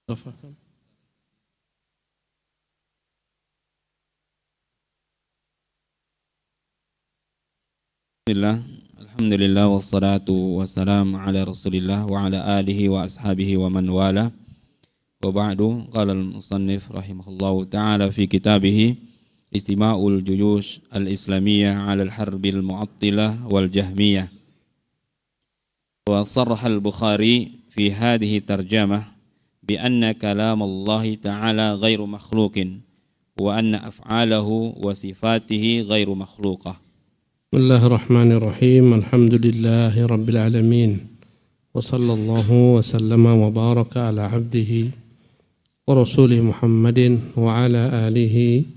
Tafadhal. Bismillah, alhamdulillah wassalatu wassalamu ala rasulillah wa ala alihi wa ashabihi wa man wala wa ba'du. Qala al-musannif rahimahullahu ta'ala fi kitabih Istima'ul Juyush al-Islamiyah ala al-harbil mu'attilah wal jahmiyah. Wa sarraha al-Bukhari fi hadhihi tarjamah bi anna kalam Allah ta'ala ghairu makhluqin wa anna af'alahu wa sifatihi ghairu makhluqah. Bismillahirrahmanirrahim. Alhamdulillahi rabbil alamin. Wa sallallahu wa sallama wa baraka ala abdihi wa rasulih Muhammadin wa ala alihi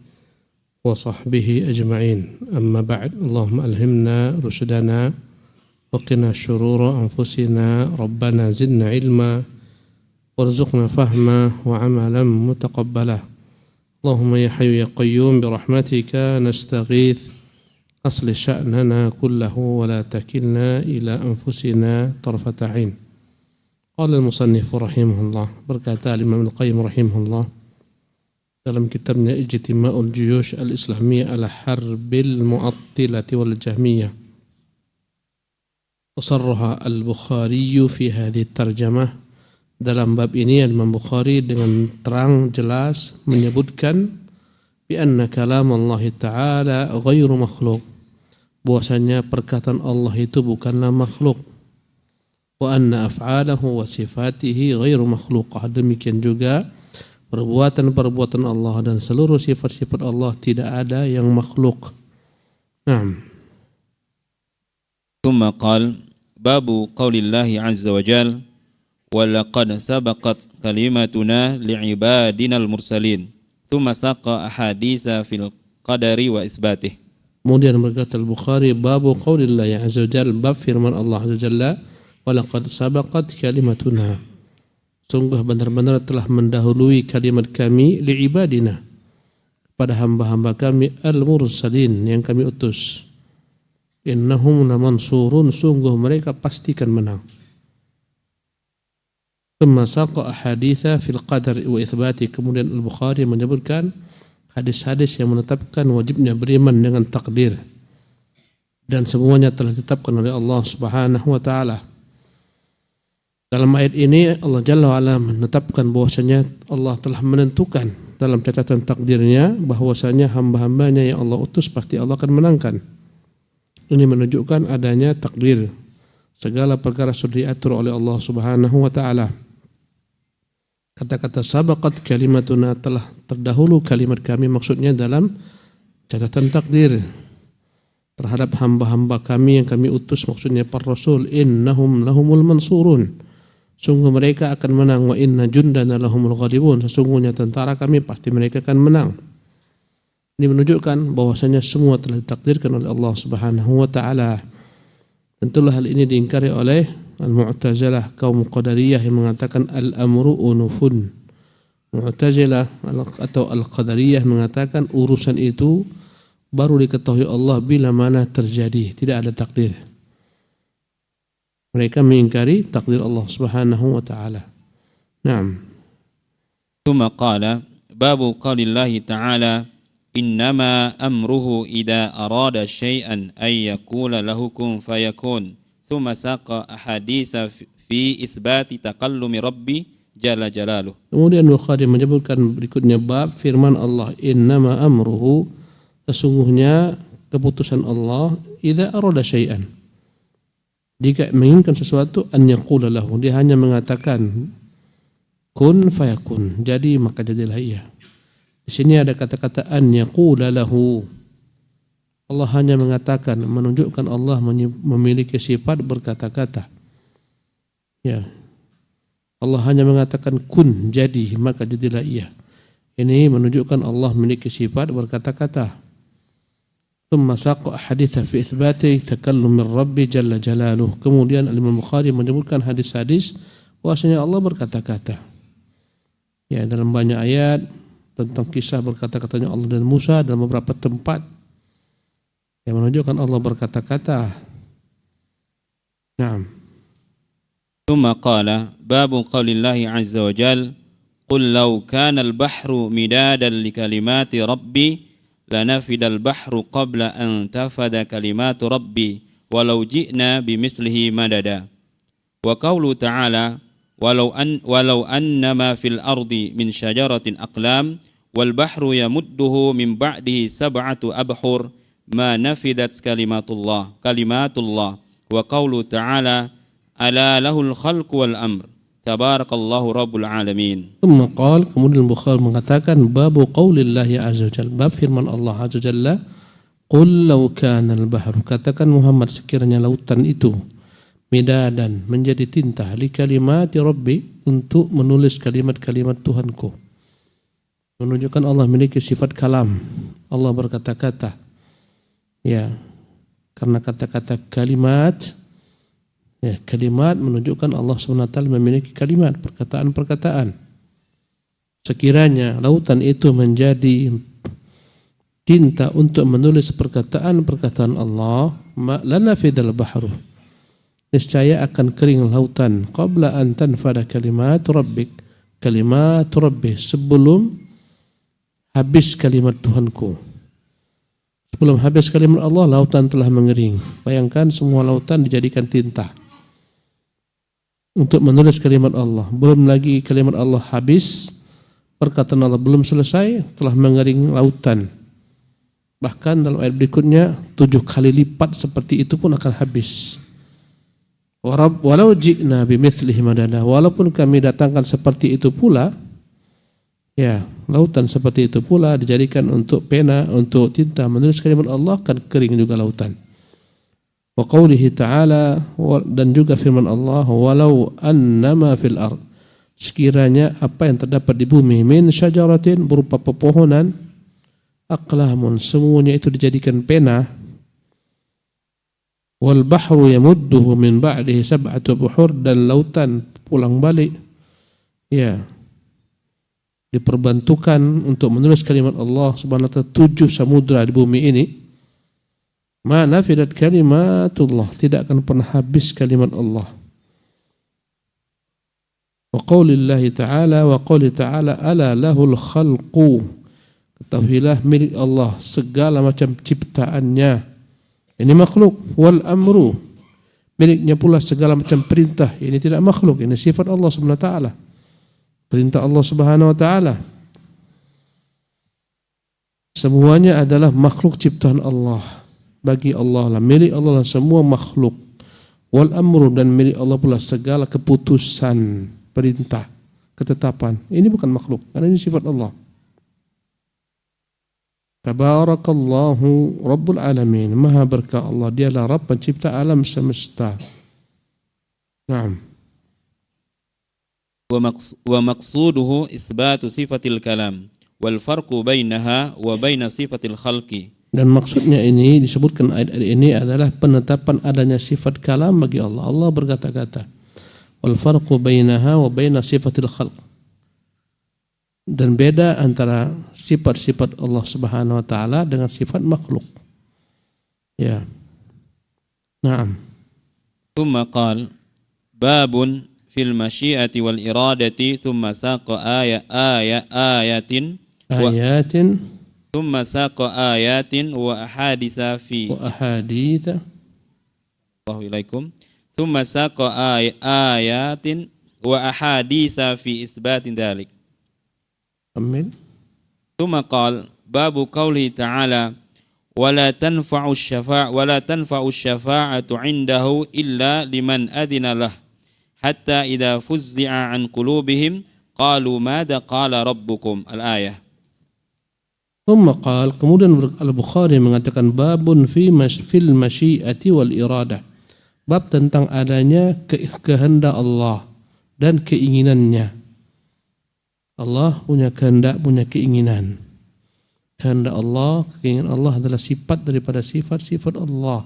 wa sahbihi ajma'in. Amma ba'd. Allahumma alhimna rushdana wa qina syurura anfusina. Rabbana zidna ilma warzuqna fahma wa amalan mutaqabbala. Allahumma ya hayyu ya qayyum bi rahmatika nastaghith. أصل شأننا كله ولا تكلنا إلى أنفسنا طرفة عين. قال المصنف رحمه الله berkata Imam Al-Qayyim rahimahullah dalam kitabnya Ijtima'ul Juyush al-Islamiyah ala harbil mu'attilati wal jahmiyah. Wasarraha al-Bukhari fi hadhihi tarjamah. Dalam bab ini Imam Bukhari dengan terang jelas menyebutkan bi anna kalam Allah Ta'ala ghairu makhluk, bahwasanya perkataan Allah itu bukanlah makhluk, wa anna af'alahu wa sifatihi ghairu makhluqah, demikian juga perbuatan-perbuatan Allah dan seluruh sifat-sifat Allah tidak ada yang makhluk. Naam. Thumma qala babu qaulillahi azza wa jalla wa laqad sabaqat kalimatuna li'ibadina al-mursalin. Thumma saqa ahaditsa fil qadari wa isbatih. Kemudian berkata Al-Bukhari babu qaulillahi azza wa jalla, bab firman Allah azza wa jalla, wa laqad sabaqat kalimatuna, sungguh benar-benar telah mendahului kalimat kami li'ibadina, pada hamba-hamba kami al-mursalin yang kami utus. Innahum lamansurun, sungguh mereka pastikan menang. Thumma saqa ahaditsa fil qadar wa itsbati. Kemudian Al-Bukhari menyebutkan hadis-hadis yang menetapkan wajibnya beriman dengan takdir dan semuanya telah ditetapkan oleh Allah Subhanahu wa taala. Dalam ayat ini Allah Jalla wa Ala menetapkan bahwasanya Allah telah menentukan dalam catatan takdirnya bahwasanya hamba-hambanya yang Allah utus pasti Allah akan menangkan. Ini menunjukkan adanya takdir. Segala perkara sudah diatur oleh Allah Subhanahu wa taala. Kata-kata sabaqat kalimatuna, telah terdahulu kalimat kami, maksudnya dalam catatan takdir terhadap hamba-hamba kami yang kami utus, maksudnya para rasul. Innahum lahumul mansurun, sungguh mereka akan menang. Wa inna jundana lahumul ghalibun, sesungguhnya tentara kami pasti mereka akan menang. Ini menunjukkan bahwasanya semua telah ditakdirkan oleh Allah Subhanahu wa taala. Tentulah hal ini diingkari oleh Al-Mu'tazilah, kaum Qadariyah yang mengatakan al-amru unufun. Mu'tazilah atau Al-Qadariyah mengatakan urusan itu baru diketahui Allah bila mana terjadi, tidak ada takdir. Mereka mengingkari takdir Allah Subhanahu wa taala. Naam. Thumma qala babu qaulillahi ta'ala innama amruhu idza arada syai'an ay yaqula lahu kun fayakun. Thumma saqa ahaditsa fi isbati taqallumi rabbi jalla jalaluh. Kemudian Bukhari menyebutkan berikutnya bab firman Allah, innama amruhu, sesungguhnya keputusan Allah, idza arada syai'an, jika menginginkan sesuatu, an yaqula lahu, dia hanya mengatakan kun fayakun, jadi maka jadilah ia. Di sini ada kata-kata an yaqula lahu. Allah hanya mengatakan, menunjukkan Allah memiliki sifat berkata-kata. Ya. Allah hanya mengatakan kun, jadi maka jadilah ia. Ini menunjukkan Allah memiliki sifat berkata-kata. Thumma saqa haditsa fi itsbati takallum min Rabbi jalla jalaluh. Kemudian Imam Bukhari menyebutkan hadis-hadis bahwasanya Allah berkata-kata. Ya, dalam banyak ayat tentang kisah berkata-katanya Allah dan Musa dalam beberapa tempat yang menunjukkan Allah berkata-kata. Naam. Thumma qala babu qaulillahi azza wa jalla Qul law kana al-bahru midadan li kalimati rabbi lanafida al-bahru qabla an tafada kalimatu rabbi walau ji'na bimithlihi madada. Wa qawlu ta'ala walau annama fil ardi min syajaratin aqlam wal bahru yamudduhu min ba'dihi sab'atu abhur ma nafidat kalimatullah. Wa qawlu ta'ala ala lahul khalqu wal amr tabarakallahu rabbul alamin. Kemudian Bukhari mengatakan babu qaulillahi azza wa jalla, bab firman Allah azza wa jalla, qul law kana al-bahru, katakan Muhammad sekiranya lautan itu midadan menjadi tinta li kalimati rabbi, untuk menulis kalimat-kalimat Tuhanku. Menunjukkan Allah memiliki sifat kalam, Allah berkata-kata. Ya, karena kata-kata kalimat, ya, kalimat menunjukkan Allah SWT memiliki kalimat, perkataan-perkataan. Sekiranya lautan itu menjadi tinta untuk menulis perkataan-perkataan Allah, lanafidal bahru, niscaya akan kering lautan qabla an tanfada kalimat rabbik, kalimat rabbi, sebelum habis kalimat Tuhanku. Sebelum habis kalimat Allah, lautan telah mengering. Bayangkan semua lautan dijadikan tinta untuk menulis kalimat Allah. Belum lagi kalimat Allah habis, perkataan Allah belum selesai, telah mengering lautan. Bahkan dalam ayat berikutnya 7 kali lipat seperti itu pun akan habis. Walau ji'na bimithlihi madada, walaupun kami datangkan seperti itu pula, ya, lautan seperti itu pula dijadikan untuk pena, untuk tinta menulis kalimat Allah, akan kering juga lautan. Wa qawlihi ta'ala, dan juga firman Allah, walau annama fil ard, sekiranya apa yang terdapat di bumi min syajaratin, berupa pepohonan, aqlamun, semuanya itu dijadikan pena, wal bahru yamudduhu min ba'dihi sab'atu buhur, dan lautan pulang balik, ya, diperbantukan untuk menulis kalimat Allah Subhanahu wa ta'ala, 7 samudra di bumi ini, ma nafidat kalimatullah, tidak akan pernah habis kalimat Allah. Wa qaulillahi ta'ala, wa qauli ta'ala ala lahul khalqu, ketahuilah milik Allah segala macam ciptaannya, ini makhluk, wal amru, miliknya pula segala macam perintah, ini tidak makhluk, ini sifat Allah Subhanahu wa ta'ala, perintah Allah Subhanahu wa ta'ala. Semuanya adalah makhluk ciptaan Allah, bagi Allah lah, milik Allah lah semua makhluk. Wal amru, dan milik Allah pula segala keputusan, perintah, ketetapan. Ini bukan makhluk, karena ini sifat Allah. Tabarakallahu rabbul alamin, maha berkah Allah, dialah Rabb pencipta alam semesta. Naam. Wa maqsuduhu isbatu sifatil kalam wal farqu bainaha wa baina sifatil khalqi. Dan maksudnya ini disebutkan ayat ini adalah penetapan adanya sifat kalam bagi Allah. Allah berkata-kata. Wal farqu bainaha wa baina sifatil khalq. Dan beda antara sifat-sifat Allah Subhanahu wa taala dengan sifat makhluk. Ya. Naam. Tsumma qala babun fil masyiati wal iradati thumma saqa ayatin thumma saqa ayatin wa ahaditha fi Allahu ilaikum thumma saqa ayatin wa ahaditha fi isbatin dhalik. Amin. Thumma qala babu qawli ta'ala wala tanfa'u syafa'atu 'indahu illa liman adina lah hatta idza fuzzi'a an qulubihim qalu madza qala rabbukum, al-ayah. Kemudian Al-Bukhari mengatakan babun fil masyiati wal iradah, bab tentang adanya kehendak Allah dan keinginannya. Allah punya kehendak, punya keinginan. Kehendak Allah, keinginan Allah adalah sifat daripada sifat-sifat Allah.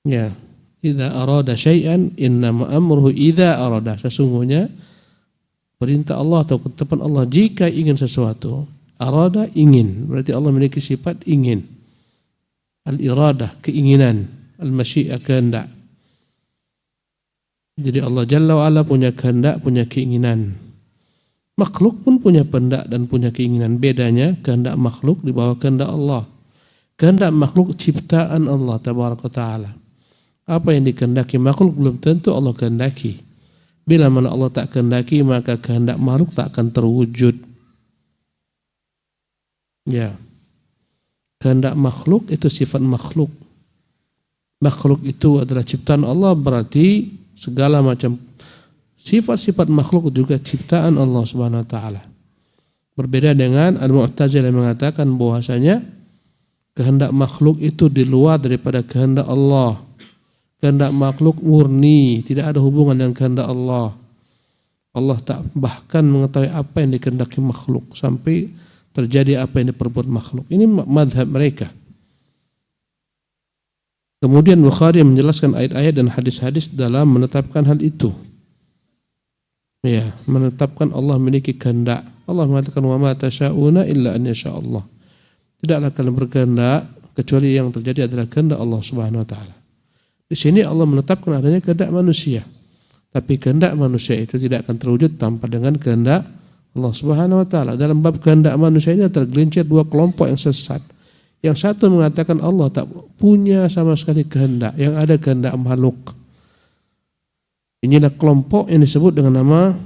Ya. Idza arada syai'an innama amruhu idza arada, sesungguhnya perintah Allah atau ketetapan Allah jika ingin sesuatu. Arada, ingin, berarti Allah memiliki sifat ingin. Al-iradah, keinginan. Al-masyi'ah, kehendak. Jadi Allah Jalla wa'ala punya kehendak, punya keinginan. Makhluk pun punya kehendak dan punya keinginan. Bedanya kehendak makhluk di bawah kehendak Allah. Kehendak makhluk ciptaan Allah tabaraka taala. Apa yang dikehendaki makhluk belum tentu Allah kehendaki. Bila mana Allah tak kehendaki, maka kehendak makhluk tak akan terwujud. Ya. Kehendak makhluk itu sifat makhluk. Makhluk itu adalah ciptaan Allah, berarti segala macam sifat-sifat makhluk juga ciptaan Allah Subhanahu wa taala. Berbeda dengan Al-Mu'tazilah yang mengatakan bahwasanya kehendak makhluk itu di luar daripada kehendak Allah. Kehendak makhluk murni, tidak ada hubungan dengan kehendak Allah. Allah tak bahkan mengetahui apa yang dikehendaki makhluk sampai terjadi apa yang diperbuat makhluk. Ini mazhab mereka. Kemudian Bukhari menjelaskan ayat-ayat dan hadis-hadis dalam menetapkan hal itu. Ya, menetapkan Allah memiliki kehendak. Allah mengatakan wa ma tasyauna illa an yasha Allah. Tidaklah kalian berkehendak kecuali yang terjadi adalah kehendak Allah Subhanahu wa taala. Di sini Allah menetapkan adanya kehendak manusia. Tapi kehendak manusia itu tidak akan terwujud tanpa dengan kehendak Allah Subhanahu wa taala. Dalam bab kehendak manusia ini tergelincir dua kelompok yang sesat. Yang satu mengatakan Allah tak punya sama sekali kehendak, yang ada kehendak makhluk. Inilah kelompok yang disebut dengan nama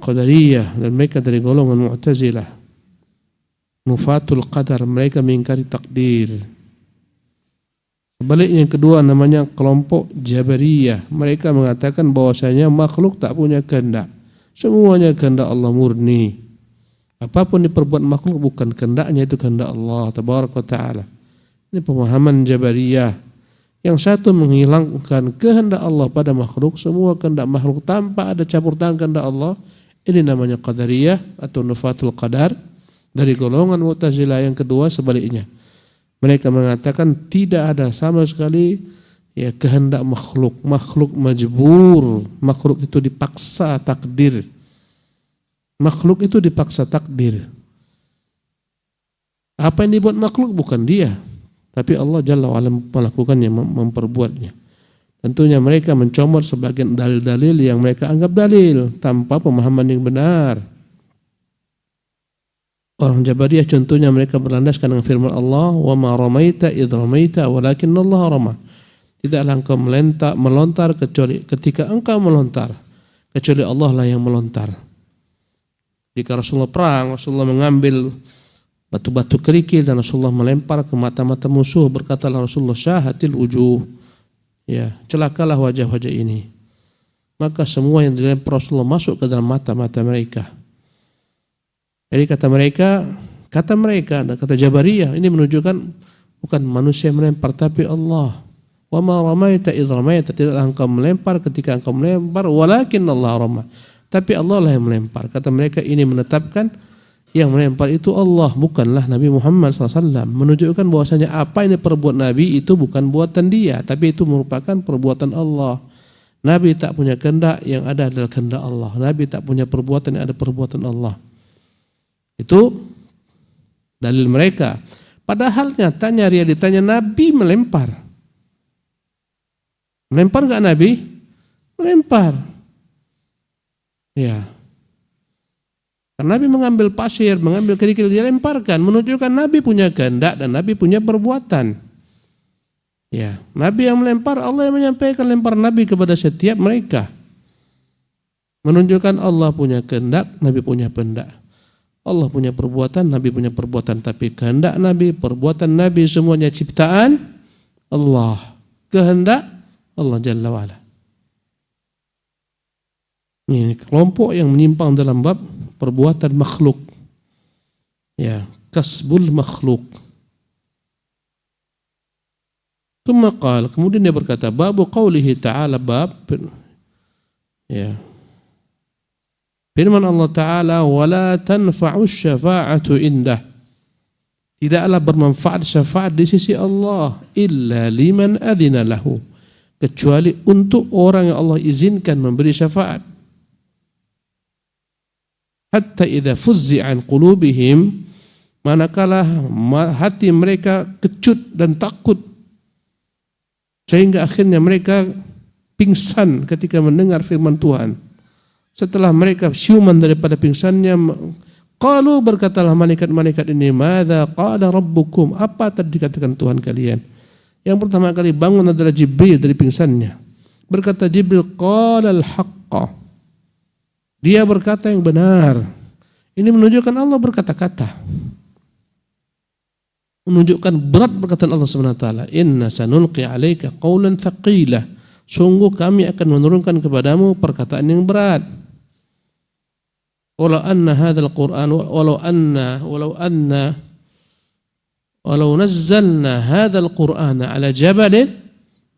Qadariyah, dan mereka dari golongan Mu'tazilah. Nufatul Qadar, mereka mengingkari takdir. Sebaliknya yang kedua namanya kelompok Jabariyah. Mereka mengatakan bahwasanya makhluk tak punya kehendak. Semuanya kehendak Allah murni. Apapun diperbuat makhluk bukan kehendaknya, itu kehendak Allah tabaraka taala. Ini pemahaman Jabariyah. Yang satu menghilangkan kehendak Allah pada makhluk, semua kehendak makhluk tanpa ada campur tangan kehendak Allah. Ini namanya Qadariyah atau Nufatul Qadar. Dari golongan Mu'tazilah yang kedua sebaliknya. Mereka mengatakan tidak ada sama sekali ya kehendak makhluk. Makhluk majbur, makhluk itu dipaksa takdir. Makhluk itu dipaksa takdir. Apa yang dibuat makhluk bukan dia, tapi Allah Jalla wa'ala melakukannya, memperbuatnya. Tentunya mereka mencomot sebagian dalil-dalil yang mereka anggap dalil tanpa pemahaman yang benar. Orang Jabariyah contohnya mereka berlandaskan dengan firman Allah, "Wa ma ramaita idh ramaita walakinna Allah rama." Tidaklah engkau melontar kecuali ketika engkau melontar, kecuali Allah lah yang melontar. Jika Rasulullah perang, Rasulullah mengambil batu-batu kerikil dan Rasulullah melempar ke mata-mata musuh. Berkatalah Rasulullah, "Syahatil wujuh." Ya, celakalah wajah-wajah ini. Maka semua yang dilempar Rasulullah masuk ke dalam mata-mata mereka. Jadi kata mereka dan kata Jabariyah ini menunjukkan bukan manusia yang melempar tapi Allah. Wa ma ramaita idh ramaita, tidaklah engkau melempar ketika engkau melempar, walakin Allah rama. Tapi Allah lah yang melempar. Kata mereka ini menetapkan yang melempar itu Allah, bukanlah Nabi Muhammad SAW. Menunjukkan bahwasanya apa yang diperbuat Nabi itu bukan buatan dia, tapi itu merupakan perbuatan Allah. Nabi tak punya kehendak, yang ada adalah kehendak Allah. Nabi tak punya perbuatan, yang ada perbuatan Allah. Itu dalil mereka. Padahal nyatanya realitanya Nabi melempar. Melempar enggak Nabi? Melempar. Ya. Karena Nabi mengambil pasir, mengambil kerikil, dia lemparkan, menunjukkan Nabi punya kehendak dan Nabi punya perbuatan. Ya, Nabi yang melempar, Allah yang menyampaikan lempar Nabi kepada setiap mereka. Menunjukkan Allah punya kehendak, Nabi punya kehendak. Allah punya perbuatan, Nabi punya perbuatan, tapi kehendak Nabi, perbuatan Nabi semuanya ciptaan Allah. Kehendak Allah Jalla wa'ala. Ini kelompok yang menyimpang dalam bab perbuatan makhluk. Ya, kasbul makhluk. Kemudian dia berkata, babu qaulihi ta'ala, bab ya. Firman Allah Ta'ala, wala tanfa'u syafa'atu indah. Tidaklah bermanfaat syafaat di sisi Allah illa liman adzina lahu, kecuali untuk orang yang Allah izinkan memberi syafaat. Hatta idza fuzzi'a an qulubihim, manakala hati mereka kecut dan takut sehingga akhirnya mereka pingsan ketika mendengar firman Tuhan. Setelah mereka siuman daripada pingsannya, qalu, berkatalah malaikat-malaikat ini, madza qala rabbukum, apa tadi dikatakan Tuhan kalian? Yang pertama kali bangun adalah Jibril dari pingsannya. Berkata Jibril, qala al-haqqa, dia berkata yang benar. Ini menunjukkan Allah berkata-kata, menunjukkan berat perkataan Allah Subhanahu wa taala. Inna sanulqi 'alaika qawlan thaqila, sungguh kami akan menurunkan kepadamu perkataan yang berat. Walau anna hadzal Qur'an walau nazzalna hadzal Qur'ana 'ala jabalin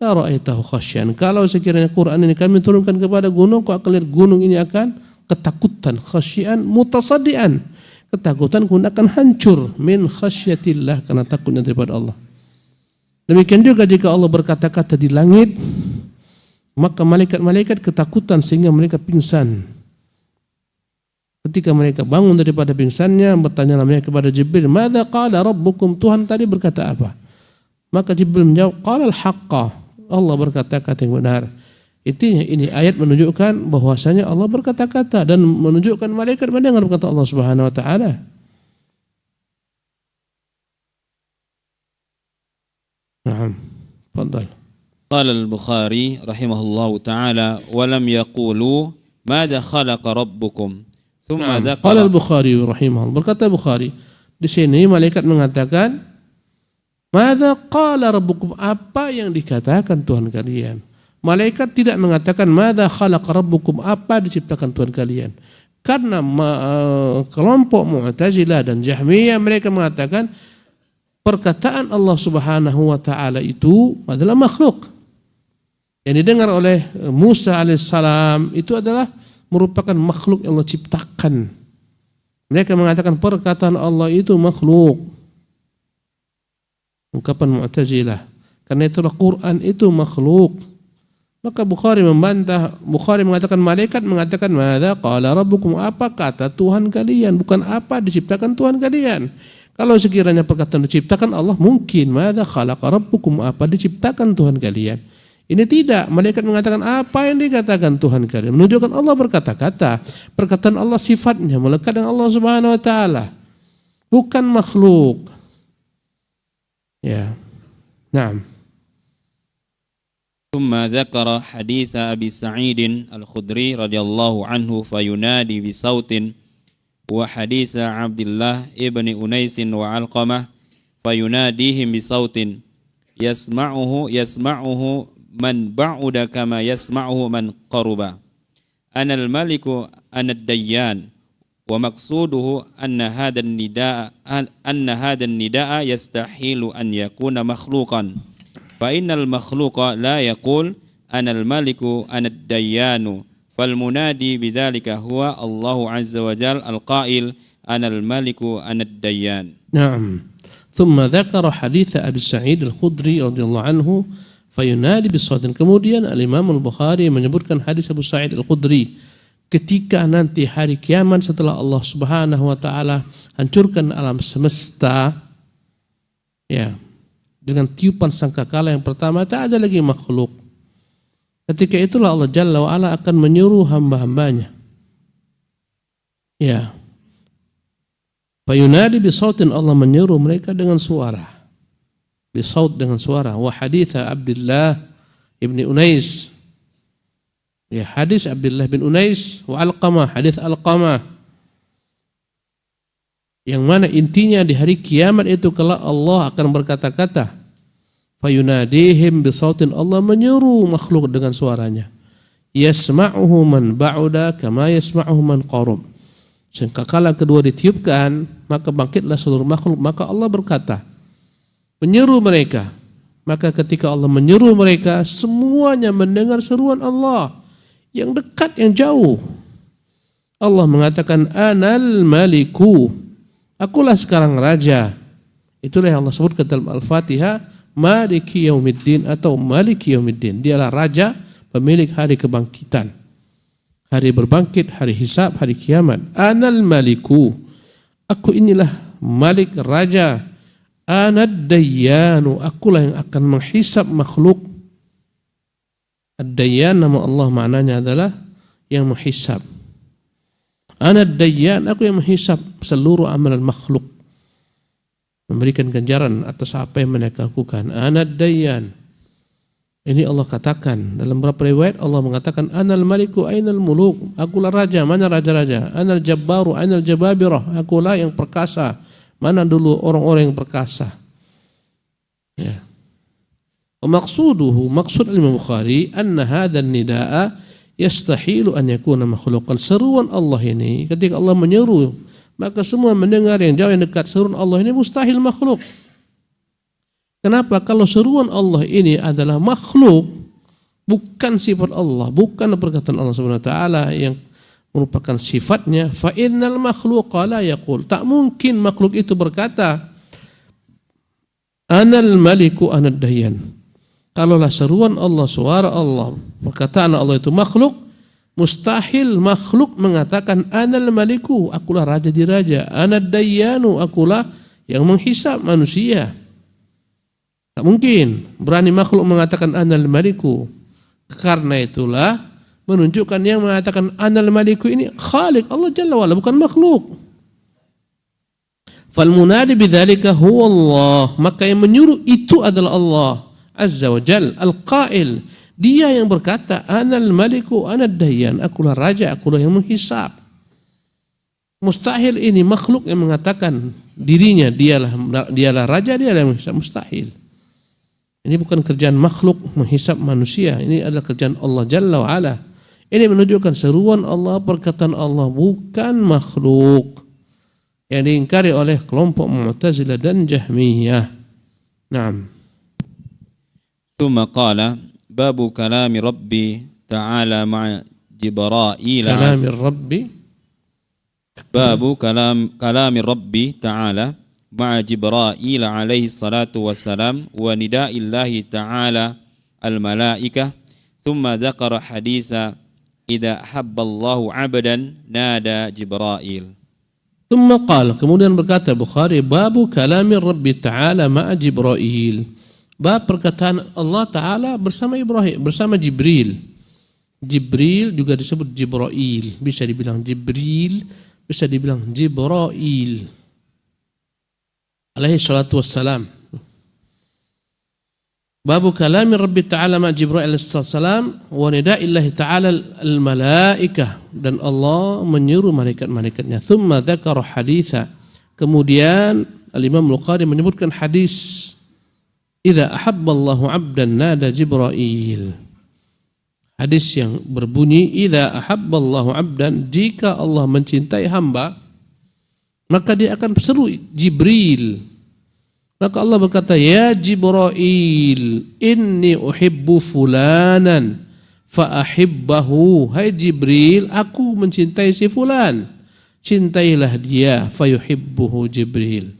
la ra'aitahu khashyan. Kalau sekiranya Quran ini kami turunkan kepada gunung, kau akan lihat gunung ini akan ketakutan, khasyian mutasaddian. Ketakutan kemudian akan hancur min khasyatillah, karena takutnya daripada Allah. Demikian juga jika Allah berkata-kata di langit, maka malaikat-malaikat ketakutan sehingga mereka pingsan. Ketika mereka bangun daripada pingsannya, bertanyalah mereka kepada Jibril, madza qala rabbukum, Tuhan tadi berkata apa? Maka Jibril menjawab, qala al-haqqa, Allah berkata-kata yang benar. Intinya ini ayat menunjukkan bahwasanya Allah berkata-kata dan menunjukkan malaikat mendengar perkataan Allah Subhanahu wa taala. Naam, tafadhal. Qala al-Bukhari rahimahullahu taala wa lam yaqulu madza khalaqa rabbukum. Qala al-Bukhari rahimahullah, berkata Bukhari, di sini malaikat mengatakan, madza qala rabbukum, apa yang dikatakan Tuhan kalian. Malaikat tidak mengatakan madza khalaqa rabbukum, apa diciptakan Tuhan kalian. Karena kelompok Mu'tazilah dan Jahmiyah mereka mengatakan perkataan Allah Subhanahu wa taala itu adalah makhluk. Yang didengar oleh Musa alaihissalam itu adalah merupakan makhluk yang Allah ciptakan. Mereka mengatakan perkataan Allah itu makhluk. Ungkapan Mu'tazilah. Karena itulah Quran itu makhluk. Maka Bukhari membantah. Bukhari mengatakan malaikat mengatakan madza qala rabbukum, apa kata Tuhan kalian, bukan apa diciptakan Tuhan kalian. Kalau sekiranya perkataan diciptakan Allah, mungkin madza khalaqa rabbukum, apa diciptakan Tuhan kalian. Ini tidak, malaikat mengatakan apa yang dikatakan Tuhan kalian, menunjukkan Allah berkata-kata. Perkataan Allah sifatnya melekat dengan Allah Subhanahu wa taala, bukan makhluk. Ya. Naam. ثم ذكر حديث أبي سعيد الخدري رضي الله عنه فينادي بصوت وحديث عبد الله ابن أنيس وعلقمة فيناديهم بصوت يسمعه من بعد كما يسمعه من قرب أنا الملك أنا الديان ومقصوده أن هذا النداء يستحيل أن يكون مخلوقا فإن المخلوق لا يقول أنا الملك أنا الديان فالمنادي بذلك هو الله عز وجل القائل أنا الملك أنا الديان. نعم. ثم ذكر حديث أبي سعيد الخدري رضي الله عنه فينادي بصوت. Kemudian Al-Imam Al-Bukhari menyebutkan hadis Abu Sa'id Al-Khudri ketika nanti hari kiamat setelah Allah Subhanahu wa taala hancurkan alam semesta, ya, dengan tiupan sangkakala yang pertama, tak ada lagi makhluk. Ketika itulah Allah Jalla wa Ala akan menyuruh hamba-hambanya. Ya. Fayunadi bisautin, Allah menyuruh mereka dengan suara. Bisaut, dengan suara. Wa haditha Abdullah ibni Unais. Ya, hadis Abdullah bin Unais wa Alqamah, hadis Alqamah. Yang mana intinya di hari kiamat itu kelak Allah akan berkata-kata. Fayunadihim bisautin, Allah menyuruh makhluk dengan suaranya. Yasma'uhu man ba'uda kama yasma'uhu man qarub. Sangkakala kedua ditiupkan, maka bangkitlah seluruh makhluk. Maka Allah berkata, menyeru mereka. Maka ketika Allah menyeru mereka, semuanya mendengar seruan Allah. Yang dekat, yang jauh. Allah mengatakan, Anal Maliku, akulah sekarang raja. Itulah yang Allah sebut dalam Al-Fatihah, Maliki Yaumiddin atau Maliki Yaumiddin. Dialah raja, pemilik hari kebangkitan. Hari berbangkit, hari hisab, hari kiamat. Anal Maliku, aku inilah Malik, raja. Anad Dayyanu, akulah yang akan menghisab makhluk. Ad-Dayyan, nama Allah maknanya adalah yang menghisab. Ana dayyan, aku yang menghisap seluruh amalan makhluk, memberikan ganjaran atas apa yang mereka lakukan. Ana dayyan. Ini Allah katakan dalam beberapa riwayat. Allah mengatakan anal maliku ainal muluk, akulah raja, mana raja-raja. Anal jabbaru ainal jababirah, akulah yang perkasa, mana dulu orang-orang yang perkasa. Ya. Maksud Imam Bukhari anna hadzal nidaa yastahilu an yakuna makhluqan. Seruan Allah ini ketika Allah menyeru, maka semua mendengar yang jauh yang dekat, seruan Allah ini mustahil makhluk. Kenapa? Kalau seruan Allah ini adalah makhluk, bukan sifat Allah, bukan perkataan Allah Subhanahu wa taala yang merupakan sifatnya, fa innal makhluqa la yaqul. Tak mungkin makhluk itu berkata anal maliku anad dayyan. Kalaulah seruan Allah, suara Allah, perkataan Allah itu makhluk, mustahil makhluk mengatakan anal maliku, akulah raja di raja, anad dayyanu, akulah yang menghisab manusia. Tak mungkin berani makhluk mengatakan anal maliku. Karena itulah menunjukkan yang mengatakan anal maliku ini khaliq Allah Jalla wa'ala, bukan makhluk. Fal munadi bidzalika huwa Allah, maka yang menyuruh itu adalah Allah Azza wa Jal, al-qail, dia yang berkata anal maliku anad dayyan, akulah raja, akulah yang menghisab. Mustahil ini makhluk yang mengatakan dirinya dialah raja, dialah yang menghisab, mustahil. Ini bukan kerjaan makhluk menghisab manusia, ini adalah kerjaan Allah Jalla wa Ala. Ini menunjukkan seruan Allah, perkataan Allah, bukan makhluk yang diingkari oleh kelompok Mu'tazilah dan Jahmiyah. Naam. Tsumma qala babu kalami Rabbi ta'ala ma'a Jibril. Kalami Rabbi. Babu kalami Rabbi ta'ala ma'a Jibril alaihi salatu wassalam wa nida'illahi ta'ala al-malaikah. Thumma dzakara haditha idza habballahu 'abdan nada Jibril. Thumma qala, kemudian berkata Bukhari, babu kalami Rabbi ta'ala ma'a Jibril. Bab perkataan Allah Ta'ala bersama Ibrahim, bersama Jibril. Jibril juga disebut Jibril, bisa dibilang Jibril, bisa dibilang Jibril alaihi salatu wassalam. Babu kalami Rabbi Ta'ala ma Jibril alaihi salatu wassalam wa nida'illahi ta'ala al-malaikah, dan Allah menyuruh malaikat-malaikatnya. Thumma dzakara haditha, kemudian Al-Imam Bukhari menyebutkan hadis idza ahabballahu 'abdan nada Jibril. Hadis yang berbunyi idza ahabballahu 'abdan, jika Allah mencintai hamba maka dia akan seru Jibril. Maka Allah berkata, ya Jibril, inni uhibbu fulanan fa ahibbahu. Hai Jibril, aku mencintai si fulan, cintailah dia. Fayuhibbuhu Jibril.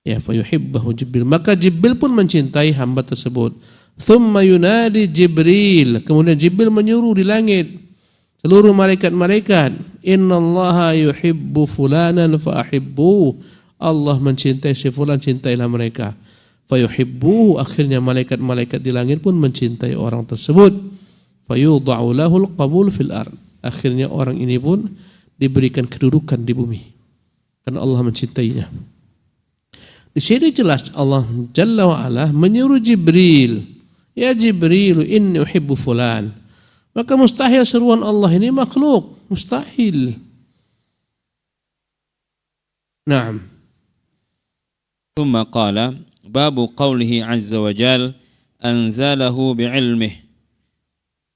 Ya, fayuhibbuhu Jibril. Maka Jibril pun mencintai hamba tersebut. Thumma yunadi Jibril, kemudian Jibril menyuruh di langit seluruh malaikat-malaikat, innallaha yuhibbu fulanan fa ahibbuhu. Allah mencintai si fulan, cintailah mereka. Fayuhibbuhu, akhirnya malaikat-malaikat di langit pun mencintai orang tersebut. Fayudha'u lahul qabul fil ard, akhirnya orang ini pun diberikan kedudukan di bumi karena Allah mencintainya. Di sini jelas Allah Jalla wa Ala menyuruh Jibril, ya Jibril, inni uhibbu fulan. Maka mustahil seruan Allah ini makhluk, mustahil. Naam. Thumma qala babu qawlihi azza wa jal anzalahu bi'ilmih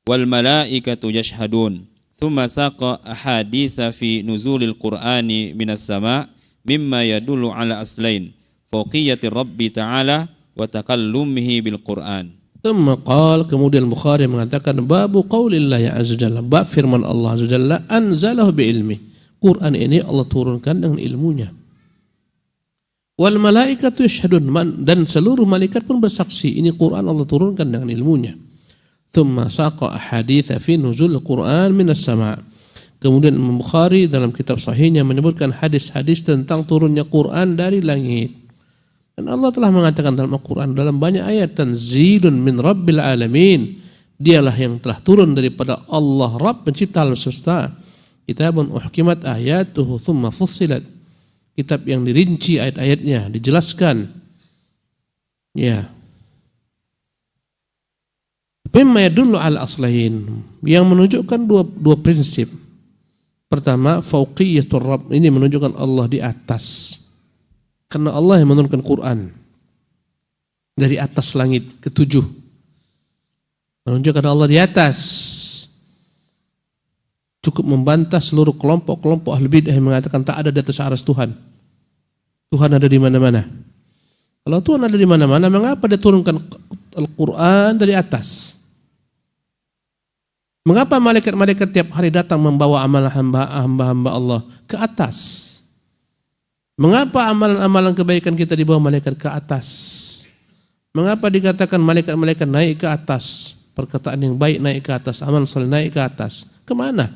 wal malaikatu yashhadun. Thumma saqa ahaditha fi nuzulil qur'ani minas sama' mimma yadullu ala aslain fawqiyati Rabbi ta'ala wa takallumihi bil Qur'an. Thumma qala, kemudian Bukhari mengatakan babu qaulillahi azza jalla, bab firman Allah azza jalla, anzalahu bi'ilmi. Quran ini Allah turunkan dengan ilmunya. Wal malaikatu yashhadun, dan seluruh malaikat pun bersaksi, ini Quran Allah turunkan dengan ilmunya. Thumma saqa ahaditha fi nuzul Quran minas sama'. Kemudian Imam Bukhari dalam kitab sahihnya menyebutkan hadis-hadis tentang turunnya Quran dari langit. Dan Allah telah mengatakan dalam Al-Quran dalam banyak ayat, tanzilun min rabbil alamin, dialah yang telah turun daripada Allah Rabb pencipta alam semesta. Kitabun uhkimat ayatuhu thumma fussilat. Kitab yang dirinci ayat-ayatnya, dijelaskan. Ya. Mimma yadullu ala aslahin, yang menunjukkan dua prinsip. Pertama, fauqiyatur Rabb, ini menunjukkan Allah di atas. Karena Allah yang menurunkan Quran dari atas langit ketujuh. Menunjukkan Allah di atas. Cukup membantah seluruh kelompok-kelompok ahli bidah yang mengatakan tak ada di atas arsy Tuhan. Tuhan ada di mana-mana. Kalau Tuhan ada di mana-mana, mengapa dia turunkan Al-Quran dari atas? Mengapa malaikat-malaikat tiap hari datang membawa amalan hamba-hamba Allah ke atas? Mengapa amalan-amalan kebaikan kita dibawa malaikat ke atas? Mengapa dikatakan malaikat-malaikat naik ke atas? Perkataan yang baik naik ke atas, amal saleh naik ke atas. Kemana?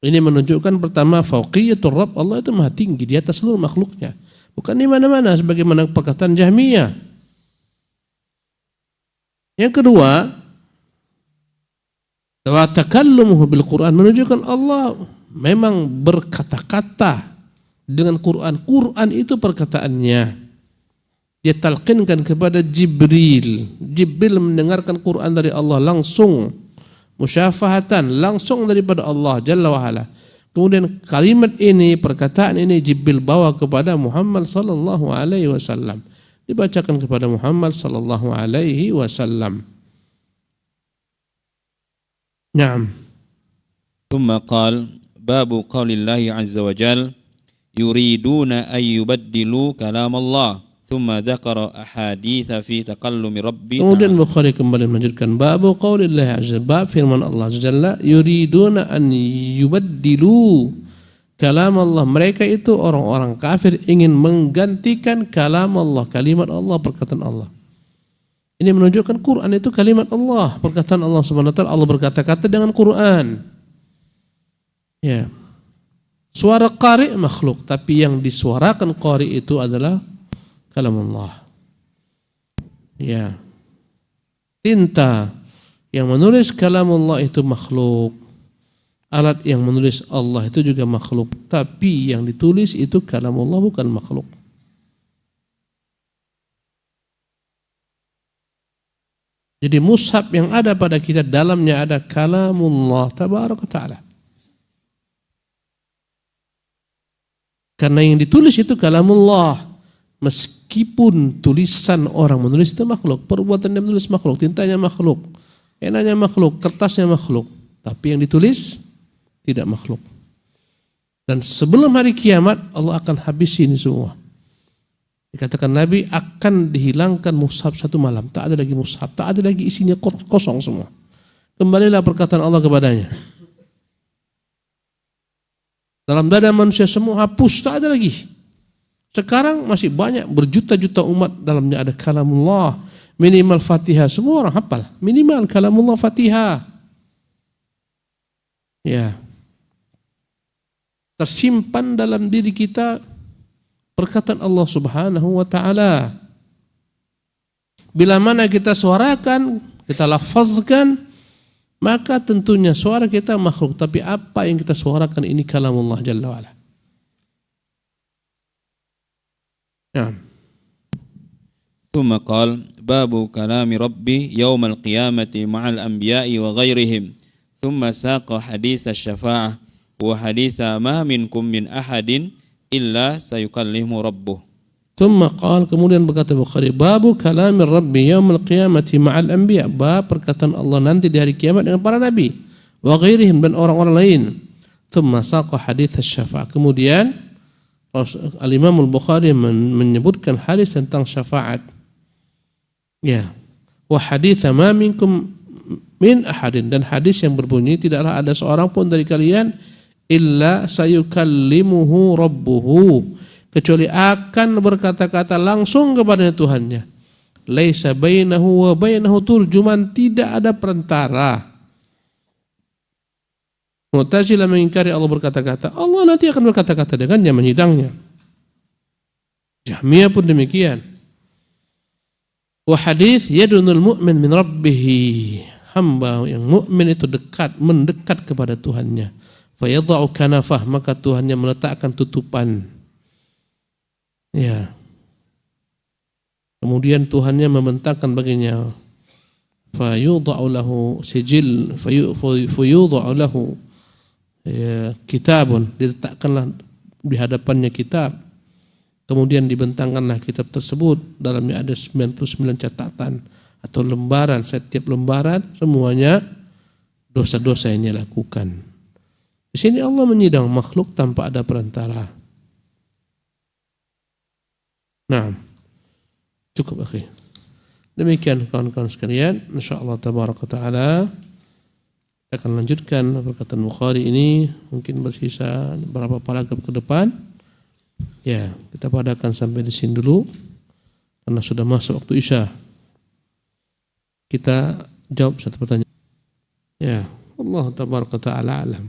Ini menunjukkan pertama fauqiyatur Rabb, Allah itu maha tinggi di atas seluruh makhluknya. Bukan di mana-mana sebagaimana perkataan Jahmiyah. Yang kedua, wa takallumuhu bil Quran, menunjukkan Allah memang berkata-kata dengan Quran. Quran itu perkataannya. Dia talqinkan kepada Jibril. Jibril mendengarkan Quran dari Allah langsung, musyafahatan, langsung daripada Allah Jalla wa Ala. Kemudian kalimat ini, perkataan ini Jibril bawa kepada Muhammad sallallahu alaihi wasallam. Dibacakan kepada Muhammad sallallahu alaihi wasallam. Naam. Thumma qala babu qaulillahi azza wa jalla yuriduna an yubaddilu kalam Allah. Thumma dzakara ahaditsa fi taqallumi rabbi. Kemudian Bukhari kembali melanjutkan babu qaulillahi azza, bab firman Allah jalla, yuriduna an yubaddilu kalam Allah. Mereka itu orang-orang kafir ingin menggantikan kalam Allah, kalimat Allah, perkataan Allah. Ini menunjukkan Quran itu kalimat Allah, perkataan Allah Subhanahu wa taala. Allah berkata-kata dengan Quran. Ya. Suara qari makhluk, tapi yang disuarakan qari itu adalah kalam Allah. Ya. Tinta yang menulis kalam Allah itu makhluk. Alat yang menulis Allah itu juga makhluk, tapi yang ditulis itu kalam Allah, bukan makhluk. Jadi mushaf yang ada pada kita dalamnya ada kalamullah tabaraka ta'ala. Karena yang ditulis itu kalamullah. Meskipun tulisan orang menulis itu makhluk, perbuatan dia menulis makhluk, tintanya makhluk, penanya makhluk, kertasnya makhluk, tapi yang ditulis tidak makhluk. Dan sebelum hari kiamat Allah akan habisi ini semua. Dikatakan Nabi akan dihilangkan mushaf satu malam, tak ada lagi mushaf, tak ada lagi isinya, kosong semua. Kembalilah perkataan Allah kepadanya. Dalam dada manusia semua hapus, tak ada lagi. Sekarang masih banyak berjuta-juta umat dalamnya ada kalamullah. Minimal Fatihah, semua orang hafal. Minimal kalamullah Fatihah. Ya. Tersimpan dalam diri kita perkataan Allah Subhanahu wa taala. Bila mana kita suarakan, kita lafazkan, maka tentunya suara kita makhluk, tapi apa yang kita suarakan ini kalamullah Jalla wa Ala. Ya. ثم قال باب كلام ربي يوم القيامة مع الأنبياء وغيرهم ثم ساق حديث الشفاعة وحديث ما منكم من أحد إلا سيكلمه ربه. ثم قال, kemudian berkata Bukhari, babu kalam Rabbi yaumil qiyamati ma'al anbiya, bab perkataan Allah nanti di hari kiamat dengan para nabi wa ghairihim, dan orang-orang lain. Thumma saqa hadits asy-syafa'ah, kemudian Al-Imam Al-Bukhari menyebutkan hadis tentang syafaat. Ya. Wa hadits ma minkum min ahadin, dan hadis yang berbunyi tidaklah ada seorang pun dari kalian illa sayukallimuhu rabbuhu, kecuali akan berkata-kata langsung kepada Tuhannya. Laisa bainahu wa bainahu turjuman, tidak ada perantara. Mu'tazilah mengingkari Allah berkata-kata. Allah nanti akan berkata-kata dengannya, menyidangnya. Jahmiyah pun demikian. Wa hadis yadunul mu'min min rabbih. hamba yang mukmin itu mendekat kepada Tuhannya. Fayadha'u kanafah, maka Tuhannya meletakkan tutupan. Ya. Kemudian Tuhannya membentangkan baginya fayudha'u lahu sijil fayudha'u lahu kitabun, diletakkanlah di hadapannya kitab. Kemudian dibentangkanlah kitab tersebut, dalamnya ada 99 catatan atau lembaran. Setiap lembaran semuanya dosa-dosa yang dia lakukan. Di sini Allah menyidang makhluk tanpa ada perantara. Nah, cukup akhi. Demikian kawan-kawan sekalian, insyaallah tabaraka taala kita akan lanjutkan perkataan Bukhari ini, mungkin bersisa beberapa paragraf ke depan. Ya, kita padakan sampai di sini dulu karena sudah masuk waktu Isya. Kita jawab satu pertanyaan. Ya, Allah tabaraka taala alam.